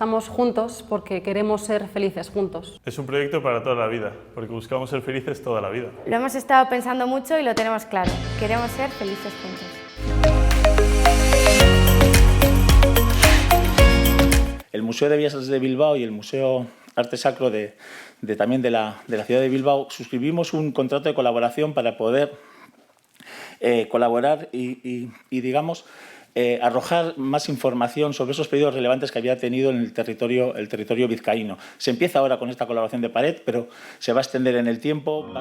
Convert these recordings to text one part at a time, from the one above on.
Estamos juntos porque queremos ser felices juntos. Es un proyecto para toda la vida, porque buscamos ser felices toda la vida. Lo hemos estado pensando mucho y lo tenemos claro. Queremos ser felices juntos. El Museo de Bellas Artes de Bilbao y el Museo Arte Sacro también de la ciudad de Bilbao suscribimos un contrato de colaboración para poder colaborar y digamos, arrojar más información sobre esos pedidos relevantes que había tenido en el territorio vizcaíno. Se empieza ahora con esta colaboración de Pared, pero se va a extender en el tiempo.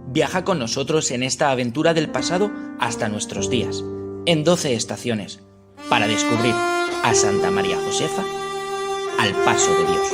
Viaja con nosotros en esta aventura del pasado hasta nuestros días, en 12 estaciones, para descubrir a Santa María Josefa al paso de Dios.